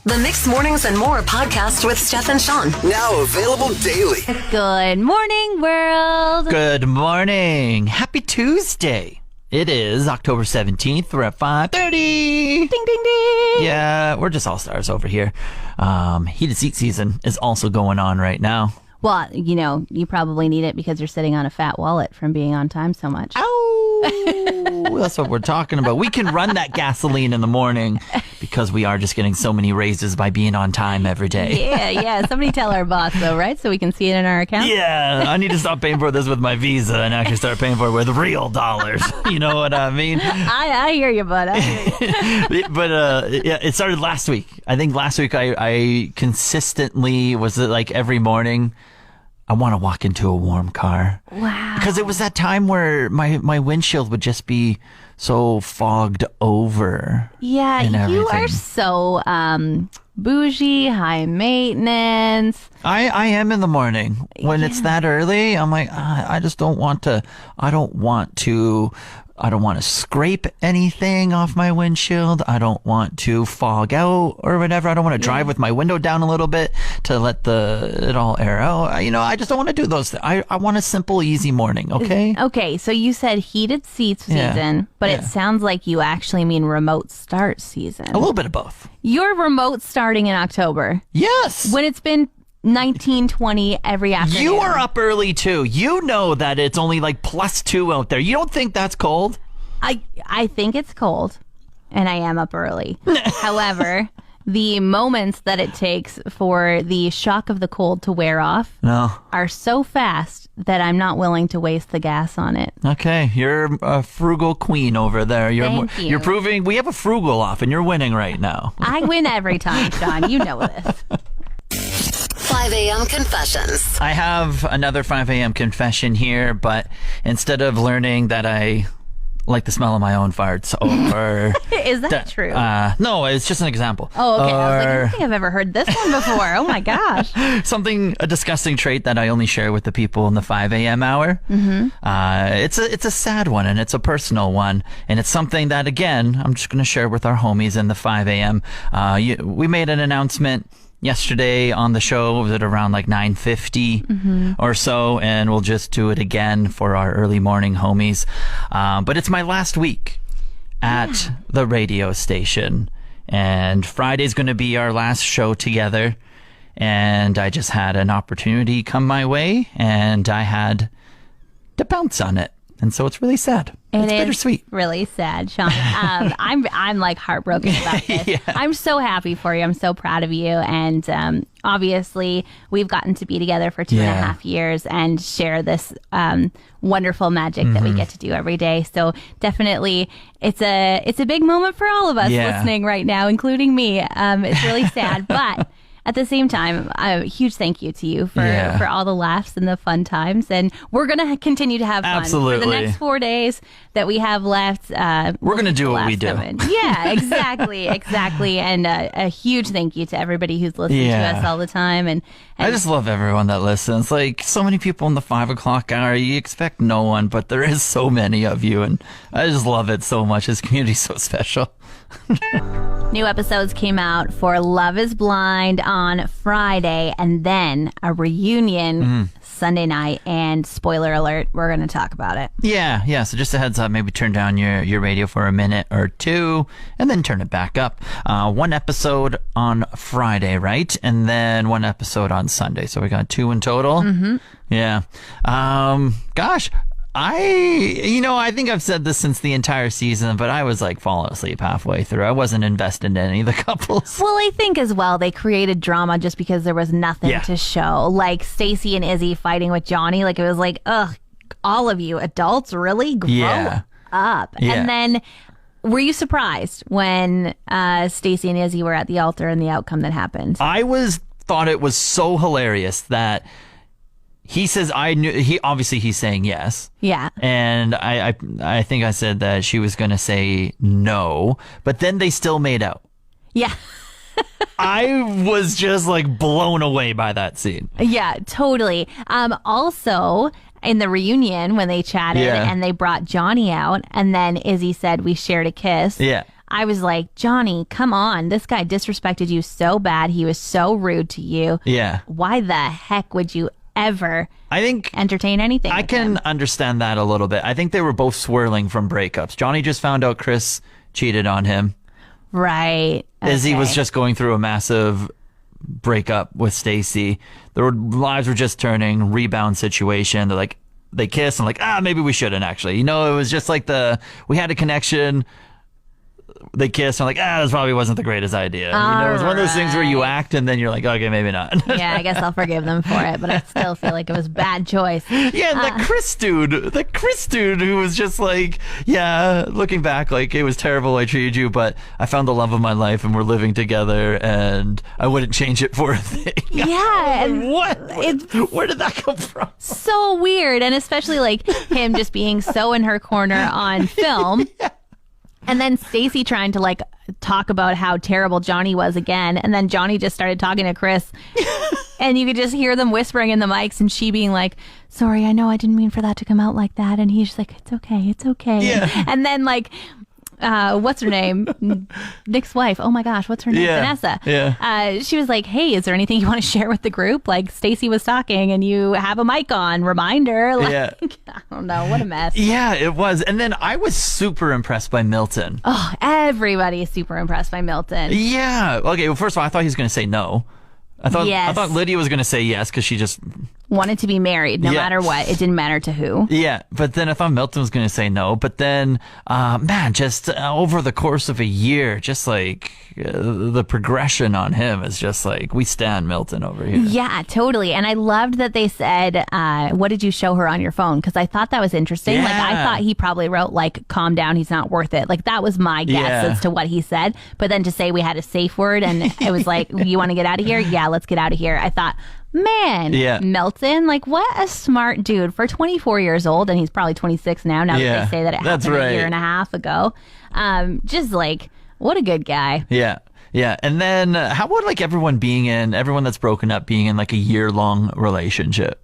The Mixed Mornings and More podcast with Steph and Sean. Now available daily. Good morning, world. Good morning. Happy Tuesday. It is October 17th. We're at 5:30. Ding, ding, ding. Yeah, we're just all stars over here. Heated seat season is also going on right now. Well, you know, you probably need it because you're sitting on a fat wallet from being on time so much. Ow! That's what we're talking about. We can run that gasoline in the morning because we are just getting so many raises by being on time every day. Yeah. Somebody tell our boss, though, right? So we can see it in our account? Yeah, I need to stop paying for this with my Visa and actually start paying for it with real dollars. You know what I mean? I hear you, bud. I hear you. But yeah, it started last week. I think last week I consistently was like every morning, I want to walk into a warm car. Wow. Because it was that time where my windshield would just be so fogged over. Yeah, and you everything. are so bougie, high maintenance. I am in the morning. When it's that early, I'm like, I just don't want to, I don't want to scrape anything off my windshield. I don't want to fog out or whatever. I don't want to drive with my window down a little bit to let it all air out. I just don't want to do those things. I want a simple, easy morning, okay? Okay, so you said heated seats season, but it sounds like you actually mean remote start season. A little bit of both. You're remote starting in October. Yes. When it's been 19-20 every afternoon. You are up early too. You know that it's only like +2 out there. You don't think that's cold? I think it's cold, and I am up early. However, the moments that it takes for the shock of the cold to wear off are so fast that I'm not willing to waste the gas on it. Okay, you're a frugal queen over there. Thank you. You're proving we have a frugal off, and you're winning right now. I win every time, Sean. You know this. 5 a.m. Confessions. I have another 5 a.m. confession here, but instead of learning that I like the smell of my own farts, or Is that true? no, it's just an example. Oh, okay. I was like, I Or don't think I've ever heard this one before. Oh my gosh. a disgusting trait that I only share with the people in the 5 a.m. hour. Mm-hmm. It's a sad one, and it's a personal one, and it's something that, again, I'm just going to share with our homies in the 5 a.m. We made an announcement yesterday on the show. Was it around like 9:50 or so? And we'll just do it again for our early morning homies. But it's my last week at the radio station, and Friday's going to be our last show together. And I just had an opportunity come my way, and I had to bounce on it. And so it's really sad. It's bittersweet. Really sad, Sean. I'm like heartbroken about this. Yeah. I'm so happy for you. I'm so proud of you. And obviously, we've gotten to be together for 2.5 years and share this wonderful magic that we get to do every day. So definitely, it's a big moment for all of us listening right now, including me. It's really sad, but at the same time, a huge thank you to you for all the laughs and the fun times. And we're going to continue to have fun. Absolutely. For the next 4 days that we have left. We're going to do what we do. Yeah, exactly. And a huge thank you to everybody who's listening to us all the time. And I just love everyone that listens. Like, so many people in the 5 o'clock hour, you expect no one, but there is so many of you. And I just love it so much. This community is so special. New episodes came out for Love is Blind on Friday, and then a reunion Sunday night. And spoiler alert, we're going to talk about it. Yeah. So just a heads up, maybe turn down your radio for a minute or two, and then turn it back up. One episode on Friday, right? And then one episode on Sunday. So we got 2 in total. Mm-hmm. Yeah. Gosh. I think I've said this since the entire season, but I was like falling asleep halfway through. I wasn't invested in any of the couples. Well, I think as well they created drama just because there was nothing to show. Like Stacey and Izzy fighting with Johnny. Like, it was like, ugh, all of you adults really grow up. Yeah. And then, were you surprised when Stacey and Izzy were at the altar and the outcome that happened? Thought it was so hilarious that he says, I knew, he's saying yes. Yeah. And I think I said that she was going to say no, but then they still made out. Yeah. I was just like blown away by that scene. Yeah, totally. Also, in the reunion when they chatted and they brought Johnny out, and then Izzy said, "We shared a kiss." Yeah. I was like, Johnny, come on. This guy disrespected you so bad. He was so rude to you. Yeah. Why the heck would you ever I think entertain anything? I can understand that a little bit. I think they were both swirling from breakups. Johnny just found out Chris cheated on him. Right. Okay. Izzy was just going through a massive breakup with Stacy. Their lives were just turning, rebound situation. They're like, they kiss and like, maybe we shouldn't actually. It was just like we had a connection. They kissed and like, this probably wasn't the greatest idea. It was one of those things where you act and then you're like, okay, maybe not. Yeah, I guess I'll forgive them for it, but I still feel like it was a bad choice. Yeah, the Chris dude who was just like, yeah, looking back, like, it was terrible I treated you, but I found the love of my life and we're living together and I wouldn't change it for a thing. Yeah. What? Where did that come from? So weird. And especially like him just being so in her corner on film. Yeah. And then Stacy trying to like talk about how terrible Johnny was again. And then Johnny just started talking to Chris. And you could just hear them whispering in the mics and she being like, sorry, I know I didn't mean for that to come out like that. And he's just like, it's okay. It's okay. Yeah. And then like, what's her name? Nick's wife. Oh my gosh, what's her name? Yeah. Vanessa. Yeah. She was like, hey, is there anything you want to share with the group? Like Stacy was talking and you have a mic on. Reminder. Like, yeah. I don't know. What a mess. Yeah, it was. And then I was super impressed by Milton. Oh, everybody is super impressed by Milton. Yeah. Okay, well, first of all, I thought he was going to say no. I thought Lydia was going to say yes because she just wanted to be married no matter what. It didn't matter to who. Yeah, but then I thought Milton was going to say no. But then, just over the course of a year, just like the progression on him is just like, we stand Milton over here. Yeah, totally. And I loved that they said, what did you show her on your phone? Because I thought that was interesting. Yeah. Like, I thought he probably wrote, like, calm down, he's not worth it. Like, that was my guess as to what he said. But then to say we had a safe word and it was like, you want to get out of here? Yeah, let's get out of here. I thought, man, Milton, like, what a smart dude for 24 years old. And he's probably 26 now that they say that it happened a year and a half ago. Just like, what a good guy. Yeah. Yeah. And then how about like everyone that's broken up being in like a year-long relationship?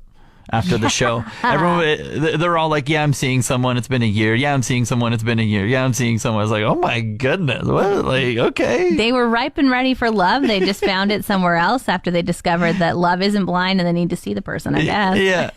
After the show, everyone, they're all like, yeah, I'm seeing someone, it's been a year. Yeah, I'm seeing someone, it's been a year. Yeah, I'm seeing someone. I was like, oh my goodness. What? Like, okay. They were ripe and ready for love. They just found it somewhere else after they discovered that love isn't blind and they need to see the person, I guess. Yeah.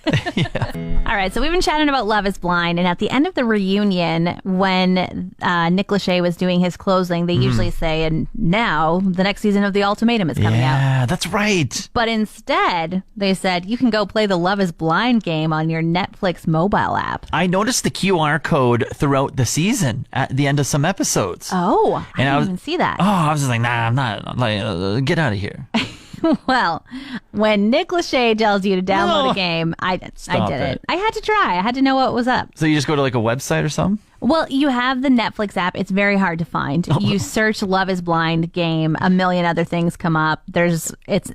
All right. So we've been chatting about Love is Blind. And at the end of the reunion, when Nick Lachey was doing his closing, they usually say, and now the next season of The Ultimatum is coming out. Yeah, that's right. But instead, they said, you can go play the Love is Blind game on your Netflix mobile app. I noticed the QR code throughout the season at the end of some episodes. Oh, I didn't even see that. Oh, I was just like, nah, I'm not. I'm like, get out of here. Well, when Nick Lachey tells you to download a game, I did it. I had to try. I had to know what was up. So you just go to like a website or something? Well, you have the Netflix app. It's very hard to find. You search Love is Blind game, a million other things come up. It's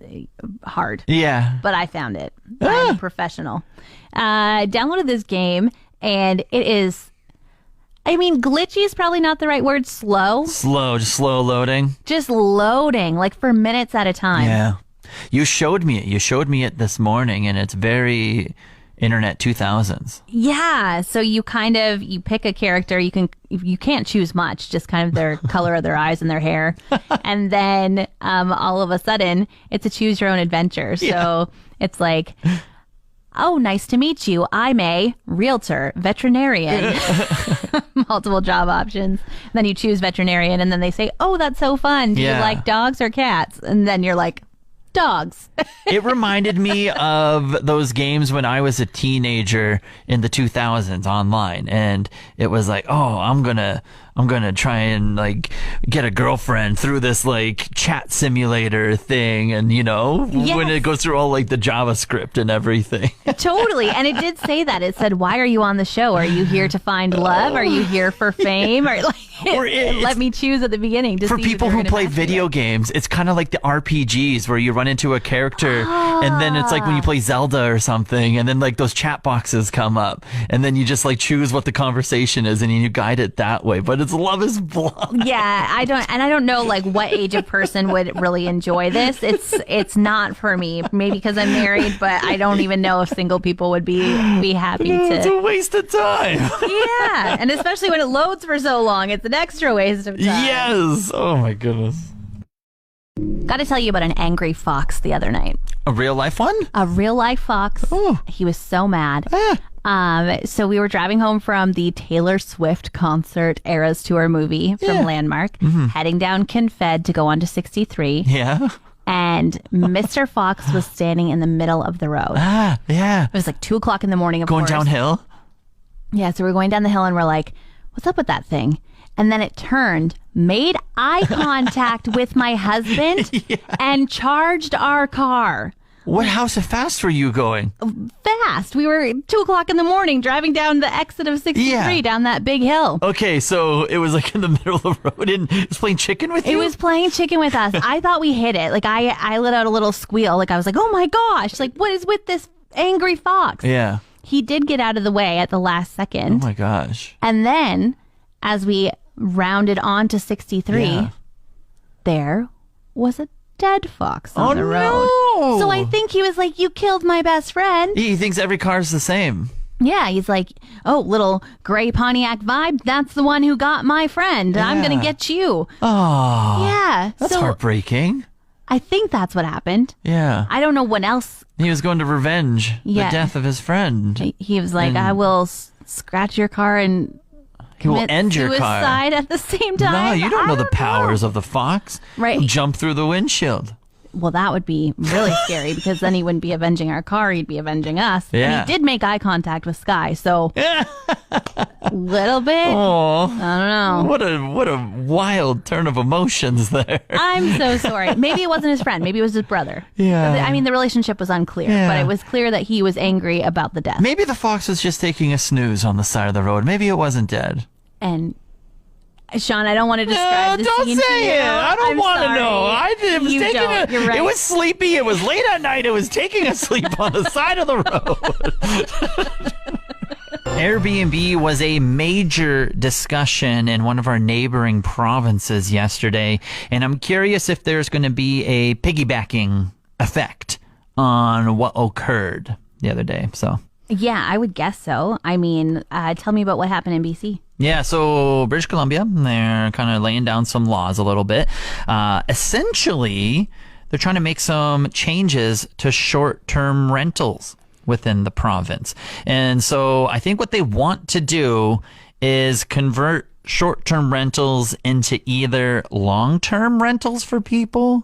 hard. Yeah. But I found it. I'm a professional. Downloaded this game, and it is, I mean, glitchy is probably not the right word. Slow. Just slow loading. Just loading, like for minutes at a time. Yeah. You showed me it this morning, and it's very Internet 2000s. Yeah. So you pick a character. You can't choose much, just kind of their color of their eyes and their hair. And then all of a sudden, it's a choose your own adventure. So it's like, oh, nice to meet you. I'm a realtor, veterinarian. Multiple job options. And then you choose veterinarian, and then they say, oh, that's so fun. Do you like dogs or cats? And then you're like, dogs. It reminded me of those games when I was a teenager in the 2000s online, and it was like, oh, I'm gonna try and like get a girlfriend through this like chat simulator thing, and when it goes through all like the JavaScript and everything. Totally. And it did say that. It said, why are you on the show? Are you here to find love? Are you here for fame? Or let me choose at the beginning. For people who play video games, it's kind of like the RPGs where you run into a character and then it's like when you play Zelda or something, and then like those chat boxes come up, and then you just like choose what the conversation is and you guide it that way. But It's Love is Blind. Yeah, I don't know like what age of person would really enjoy this. It's not for me. Maybe because I'm married, but I don't even know if single people would be happy It's to. a waste of time. Yeah, and especially when it loads for so long, it's an extra waste of time. Yes. Oh my goodness. Got to tell you about an angry fox the other night. A real life one? A real life fox. Oh. He was so mad. Ah. So we were driving home from the Taylor Swift concert Eras Tour movie from Landmark, heading down Confed to go on to 63. Yeah. And Mr. Fox was standing in the middle of the road. Ah, yeah. It was like 2 o'clock in the morning, of Going course. downhill? Yeah, so we're going down the hill and we're like, what's up with that thing? And then it turned, made eye contact with my husband, and charged our car. How so fast were you going? Fast. We were 2 o'clock in the morning driving down the exit of 63 down that big hill. Okay, so it was like in the middle of the road and it was playing chicken with you? It was playing chicken with us. I thought we hit it. Like I let out a little squeal. Like I was like, oh my gosh. Like what is with this angry fox? Yeah. He did get out of the way at the last second. Oh my gosh. And then as we rounded on to 63, there was a dead fox on the road. No. So I think he was like, you killed my best friend. He thinks every car's the same. Yeah, he's like, oh, little gray Pontiac vibe. That's the one who got my friend. I'm going to get you. Oh. Yeah. That's so heartbreaking. I think that's what happened. Yeah. I don't know what else. He was going to revenge the Yeah. death of his friend. He was like, I will scratch your car and He will commit end your car. suicide at the same time. No, you don't I know the powers of the fox. Right. He'll jump through the windshield. Well, that would be really scary because then he wouldn't be avenging our car. He'd be avenging us. Yeah. And he did make eye contact with Sky, so little bit. Oh, I don't know. what a wild turn of emotions there. I'm so sorry. Maybe it wasn't his friend. Maybe it was his brother. Yeah. I mean, the relationship was unclear, Yeah. but it was clear that he was angry about the death. Maybe the fox was just taking a snooze on the side of the road. Maybe it wasn't dead. And Sean, I don't want to describe the Don't scene to say you. it. I don't I'm want to sorry. know. It was You taking don't. You're right. It was sleepy. It was late at night. It was taking a sleep on the side of the road. Airbnb was a major discussion in one of our neighboring provinces yesterday, and I'm curious if there's going to be a piggybacking effect on what occurred the other day. So. Yeah, I would guess so. I mean, tell me about what happened in BC. Yeah, so British Columbia, they're kind of laying down some laws a little bit. Essentially, they're trying to make some changes to short-term rentals within the province. And so I think what they want to do is convert short-term rentals into either long-term rentals for people,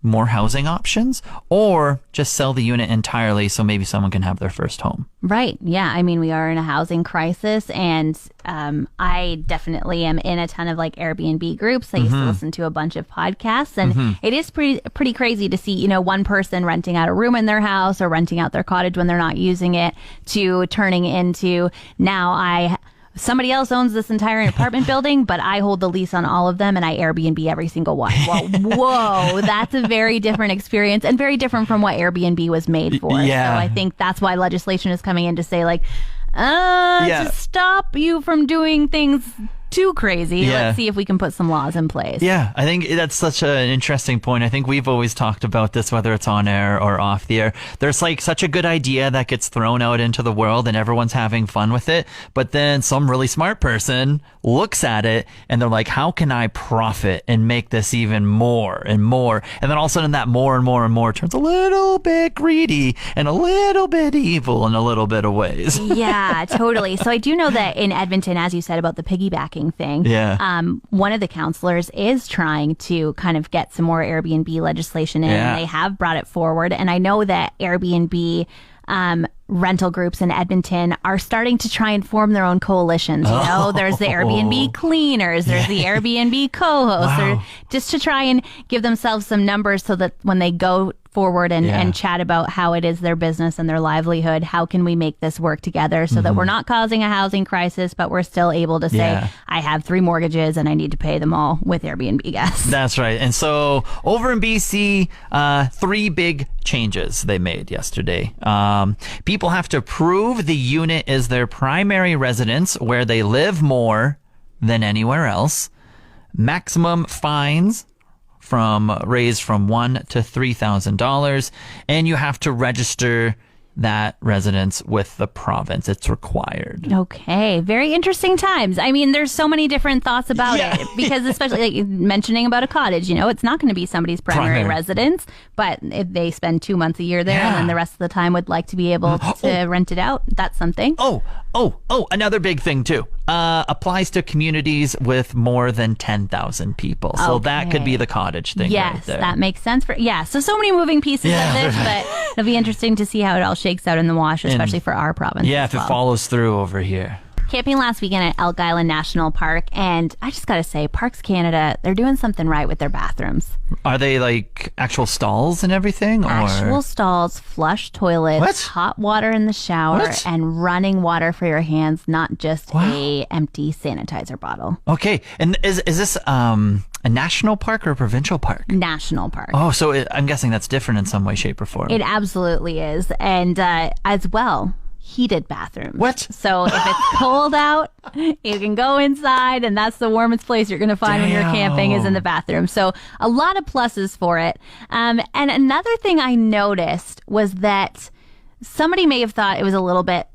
more housing options, or just sell the unit entirely so maybe someone can have their first home. Right. Yeah. I mean, we are in a housing crisis, and I definitely am in a ton of like Airbnb groups. I used to listen to a bunch of podcasts, and it is pretty crazy to see, one person renting out a room in their house or renting out their cottage when they're not using it to turning into now somebody else owns this entire apartment building, but I hold the lease on all of them and I Airbnb every single one. Whoa, that's a very different experience and very different from what Airbnb was made for. Yeah. So I think that's why legislation is coming in to say like, Yeah. to stop you from doing things too crazy. Yeah. Let's see if we can put some laws in place. Yeah, I think that's such an interesting point. I think we've always talked about this, whether it's on air or off the air. There's like such a good idea that gets thrown out into the world and everyone's having fun with it. But then some really smart person looks at it and they're like, how can I profit and make this even more and more? And then all of a sudden that more and more and more turns a little bit greedy and a little bit evil in a little bit of ways. Yeah, totally. So I do know that in Edmonton, as you said about the piggybacking thing, one of the counselors is trying to kind of get some more Airbnb legislation in, and they have brought it forward. And I know that Airbnb rental groups in Edmonton are starting to try and form their own coalitions. There's the Airbnb cleaners, there's the Airbnb co-hosts, or just to try and give themselves some numbers so that when they go forward and chat about how it is their business and their livelihood, how can we make this work together so that we're not causing a housing crisis, but we're still able to say, I have 3 mortgages and I need to pay them all with Airbnb guests. That's right. And so over in BC, 3 big changes they made yesterday. People have to prove the unit is their primary residence where they live more than anywhere else. Maximum fines raised from $1,000 to $3,000, and you have to register that residence with the province. It's required. Okay. Very interesting times. I mean, there's so many different thoughts about it because especially like mentioning about a cottage, it's not going to be somebody's primary residence, but if they spend 2 months a year there and then the rest of the time would like to be able to rent it out, that's something. Another big thing too. Applies to communities with more than 10,000 people. So that could be the cottage thing right there. That makes sense. So many moving pieces of this, but it'll be interesting to see how it all shakes out in the wash, especially for our province. Yeah, if it follows through over here. Camping last weekend at Elk Island National Park, and I just got to say, Parks Canada, they're doing something right with their bathrooms. Are they like actual stalls and everything? Actual stalls, flush toilets, hot water in the shower, and running water for your hands, not just a empty sanitizer bottle. Okay, and is this a national park or a provincial park? National park. Oh, so I'm guessing that's different in some way, shape, or form. It absolutely is, and as well, heated bathrooms. What? So if it's cold out, you can go inside, and that's the warmest place you're going to find when you're camping is in the bathroom. So a lot of pluses for it. And another thing I noticed was that somebody may have thought it was a little bit,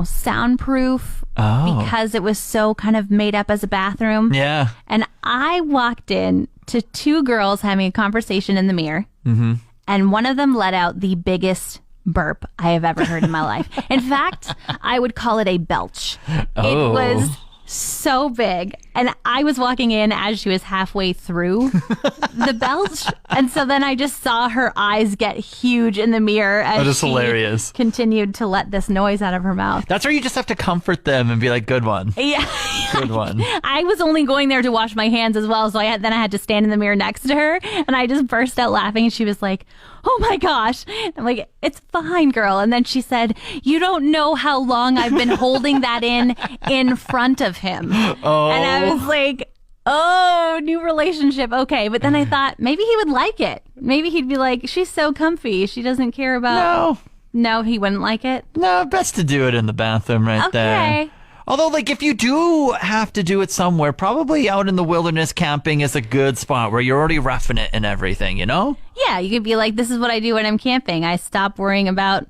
soundproof because it was so kind of made up as a bathroom. Yeah. And I walked in to two girls having a conversation in the mirror, and one of them let out the biggest burp I have ever heard in my life. In fact, I would call it a belch. It was so big, and I was walking in as she was halfway through the belch, and so then I just saw her eyes get huge in the mirror as she hilarious. Continued to let this noise out of her mouth. That's where you just have to comfort them and be like, good one. Yeah. Good one. I was only going there to wash my hands as well, so I had to stand in the mirror next to her, and I just burst out laughing, and she was like, oh my gosh. I'm like, it's fine, girl. And then she said, you don't know how long I've been holding that in front of him. Oh. And I was like, oh, new relationship. Okay. But then I thought maybe he would like it. Maybe he'd be like, she's so comfy. She doesn't care about. No, he wouldn't like it. No, best to do it in the bathroom there. Okay. Although, if you do have to do it somewhere, probably out in the wilderness camping is a good spot where you're already roughing it and everything, Yeah, you could be like, this is what I do when I'm camping. I stop worrying about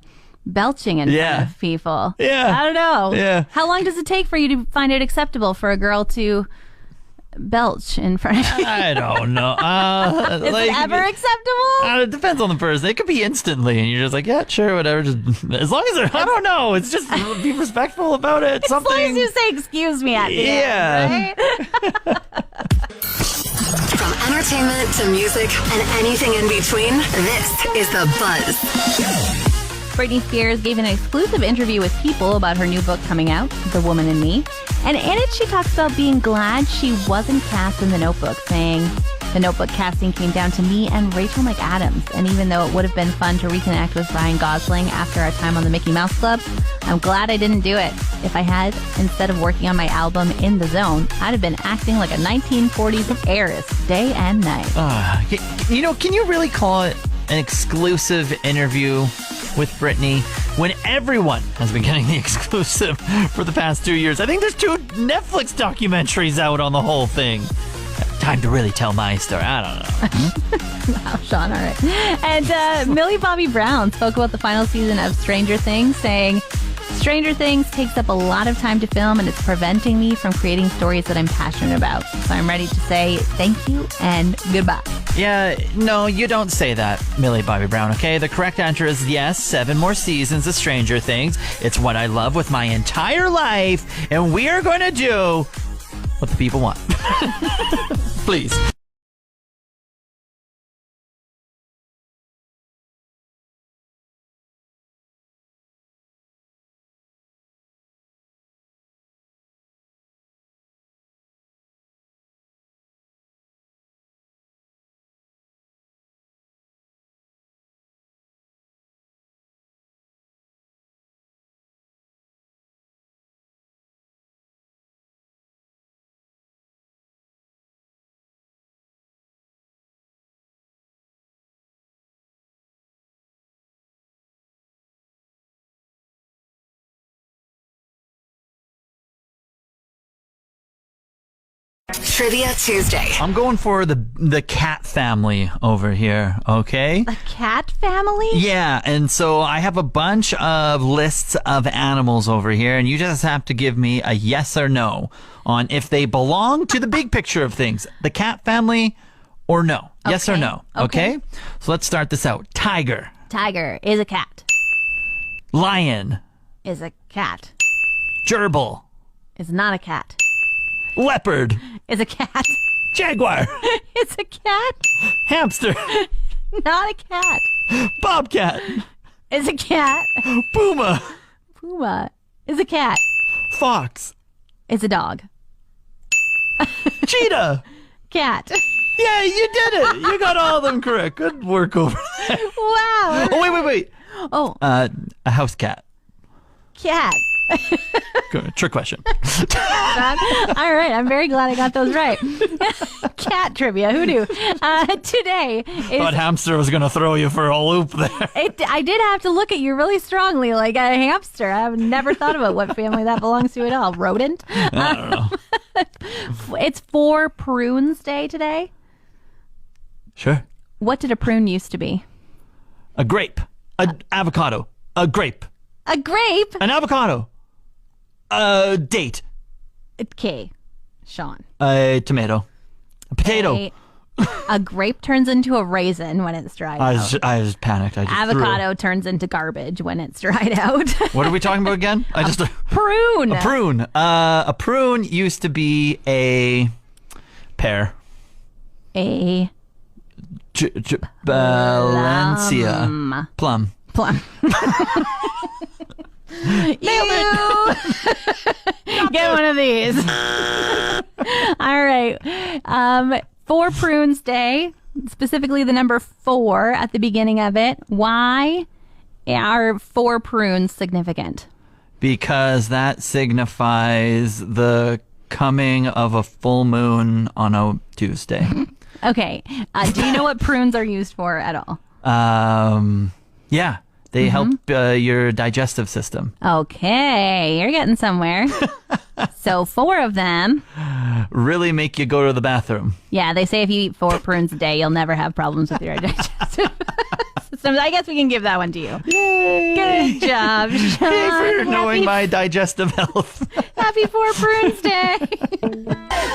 belching in front of people. Yeah. I don't know. Yeah. How long does it take for you to find it acceptable for a girl to belch in front of you? I don't know. Is it ever acceptable? It depends on the person. It could be instantly, and you're just like, yeah, sure, whatever. Just as long as I don't know. It's just be respectful about it. As long as you say "excuse me" at the end, right? From entertainment to music and anything in between, this is The Buzz. Britney Spears gave an exclusive interview with People about her new book coming out, The Woman in Me. And in it, she talks about being glad she wasn't cast in The Notebook, saying, the Notebook casting came down to me and Rachel McAdams. And even though it would have been fun to reconnect with Ryan Gosling after our time on the Mickey Mouse Club, I'm glad I didn't do it. If I had, instead of working on my album In the Zone, I'd have been acting like a 1940s heiress day and night. Can you really call it an exclusive interview with Britney when everyone has been getting the exclusive for the past 2 years? I think there's 2 Netflix documentaries out on the whole thing. Time to really tell my story. I don't know. Wow, Sean, all right. And Millie Bobby Brown spoke about the final season of Stranger Things, saying, Stranger Things takes up a lot of time to film, and it's preventing me from creating stories that I'm passionate about. So I'm ready to say thank you and goodbye. Yeah, no, you don't say that, Millie Bobby Brown, okay? The correct answer is yes, 7 more seasons of Stranger Things. It's what I love with my entire life, and we are going to do what the people want. Please. Trivia Tuesday. I'm going for the cat family over here, okay? The cat family? Yeah, and so I have a bunch of lists of animals over here, and you just have to give me a yes or no on if they belong to the big picture of things. The cat family or no. Yes or no, okay? So let's start this out. Tiger. Tiger is a cat. Lion. Is a cat. Gerbil. Is not a cat. Leopard. Is a cat. Jaguar. It's a cat. Hamster. Not a cat. Bobcat. Is a cat. Puma. Puma is a cat. Fox. Is a dog. Cheetah. Cat. Yeah, you did it. You got all of them correct. Good work over there. Wow. Oh, wait. Oh, A house cat. cat. Good. Trick question. All right. I'm very glad I got those right. Cat trivia. Who knew? Today is. Thought hamster was going to throw you for a loop there. I did have to look at you really strongly, like a hamster. I've never thought about what family that belongs to at all. Rodent? I don't know. It's For Prunes Day today. Sure. What did a prune used to be? A grape. An avocado. A grape. A grape? An avocado. A date. Okay, Sean. A tomato. A potato. A grape turns into a raisin when it's dried out. I was panicked. I just Avocado turns into garbage when it's dried out. What are we talking about again? Prune. A prune. A prune used to be a pear. Valencia. Plum. Nailed it. Get one of these. All right. For Prunes Day, specifically the number 4 at the beginning of it. Why are 4 prunes significant? Because that signifies the coming of a full moon on a Tuesday. Okay. Do you know what prunes are used for at all? Yeah. They help your digestive system. Okay. You're getting somewhere. So 4 of them. Really make you go to the bathroom. Yeah, they say if you eat 4 prunes a day, you'll never have problems with your digestive system. I guess we can give that one to you. Yay! Good job, Sean. Yay for knowing my digestive health. Happy 4 Prunes Day.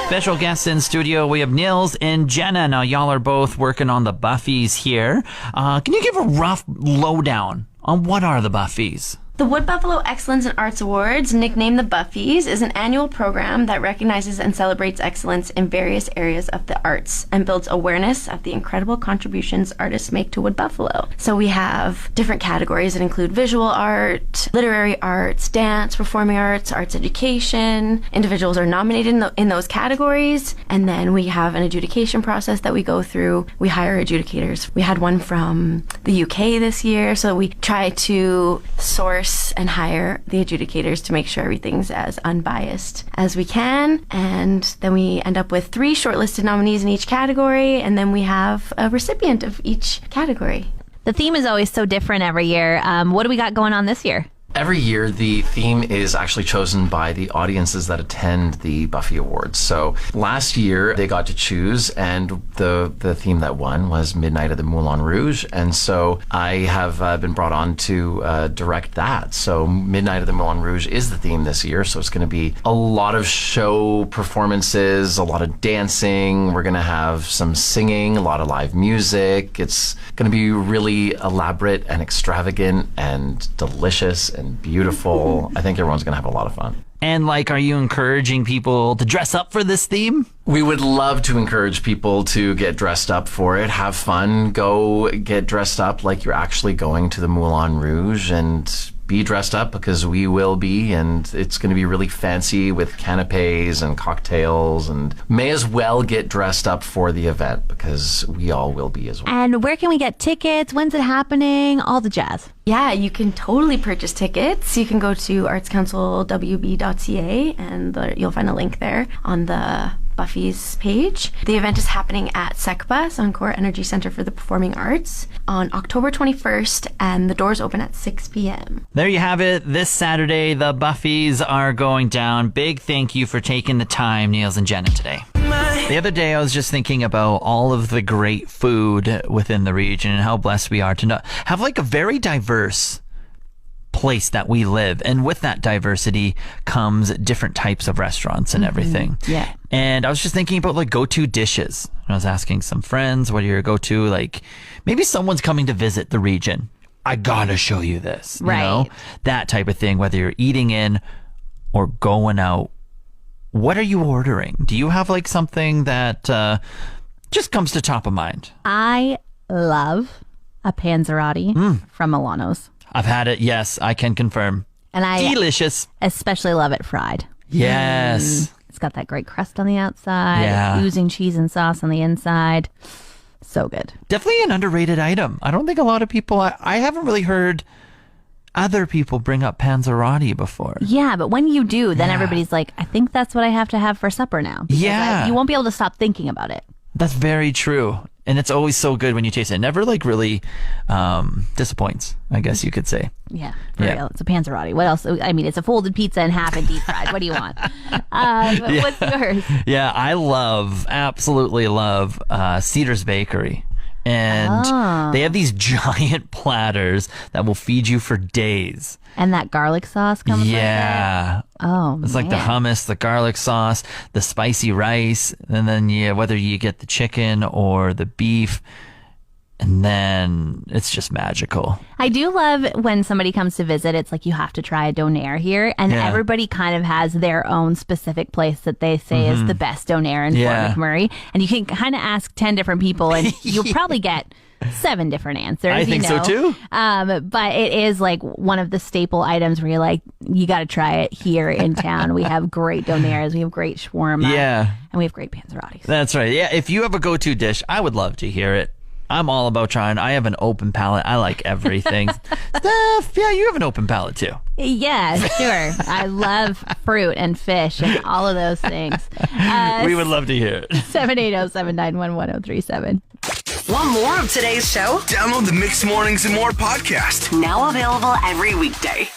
Special guests in studio, we have Nils and Jenna. Now, y'all are both working on the Buffies here. Can you give a rough lowdown on what are the Buffies? The Wood Buffalo Excellence in Arts Awards, nicknamed the Buffies, is an annual program that recognizes and celebrates excellence in various areas of the arts and builds awareness of the incredible contributions artists make to Wood Buffalo. So we have different categories that include visual art, literary arts, dance, performing arts, arts education. Individuals are nominated in those categories, and then we have an adjudication process that we go through. We hire adjudicators. We had one from the UK this year, so we try to source and hire the adjudicators to make sure everything's as unbiased as we can. And then we end up with 3 shortlisted nominees in each category, and then we have a recipient of each category. The theme is always so different every year. What do we got going on this year? Every year, the theme is actually chosen by the audiences that attend the Buffy Awards. So last year, they got to choose, and the theme that won was Midnight at the Moulin Rouge. And so I have been brought on to direct that. So Midnight at the Moulin Rouge is the theme this year. So it's going to be a lot of show performances, a lot of dancing. We're going to have some singing, a lot of live music. It's going to be really elaborate and extravagant and delicious and beautiful. I think everyone's going to have a lot of fun. And are you encouraging people to dress up for this theme? We would love to encourage people to get dressed up for it, have fun, go get dressed up like you're actually going to the Moulin Rouge, and be dressed up because we will be, and it's going to be really fancy with canapes and cocktails, and may as well get dressed up for the event because we all will be as well. And where can we get tickets? When's it happening? All the jazz. Yeah, you can totally purchase tickets. You can go to artscouncilwb.ca and you'll find a link there on the Buffy's page. The event is happening at SECPA, Suncor Energy Center for the Performing Arts, on October 21st, and the doors open at 6 p.m. There you have it. This Saturday, the Buffies are going down. Big thank you for taking the time, Niels and Jenna, today. The other day, I was just thinking about all of the great food within the region and how blessed we are to have like a very diverse place that we live. And with that diversity comes different types of restaurants and everything. Yeah. And I was just thinking about like go-to dishes. I was asking some friends, what are your go-to, like maybe someone's coming to visit the region. I gotta show you this, right? You know? That type of thing, whether you're eating in or going out. What are you ordering? Do you have like something that just comes to top of mind? I love a panzerotti from Milano's. I've had it. Yes, I can confirm. And I delicious. Especially love it fried. Yes. It's got that great crust on the outside, Yeah. oozing cheese and sauce on the inside. So good. Definitely an underrated item. I don't think a lot of people, I haven't really heard other people bring up panzerotti before. Yeah, but when you do, then everybody's like, I think that's what I have to have for supper now. Because Yeah. you won't be able to stop thinking about it. That's very true. And it's always so good when you taste it. It never like really disappoints, I guess you could say. Yeah, for real. It's a panzerotti. What else? I mean, it's a folded pizza in half and deep fried. What do you want? What's yours? Yeah, I absolutely love Cedar's Bakery. And they have these giant platters that will feed you for days. And that garlic sauce comes with it? Oh, It's like the hummus, the garlic sauce, the spicy rice, and then whether you get the chicken or the beef, and then it's just magical. I do love when somebody comes to visit, it's like you have to try a donair here, and everybody kind of has their own specific place that they say is the best donair in Fort McMurray, and you can kind of ask 10 different people, and you'll probably get 7 different answers. I think so too. But it is like one of the staple items where you're like, you got to try it here in town. We have great donairs, we have great shawarma, and we have great panzerottis. That's right. Yeah, if you have a go-to dish, I would love to hear it. I'm all about trying. I have an open palate. I like everything. Steph, yeah, you have an open palate too. Yeah, sure. I love fruit and fish and all of those things. We would love to hear it. 780-791-1037. Want more of today's show? Download the Mixed Mornings and More podcast. Now available every weekday.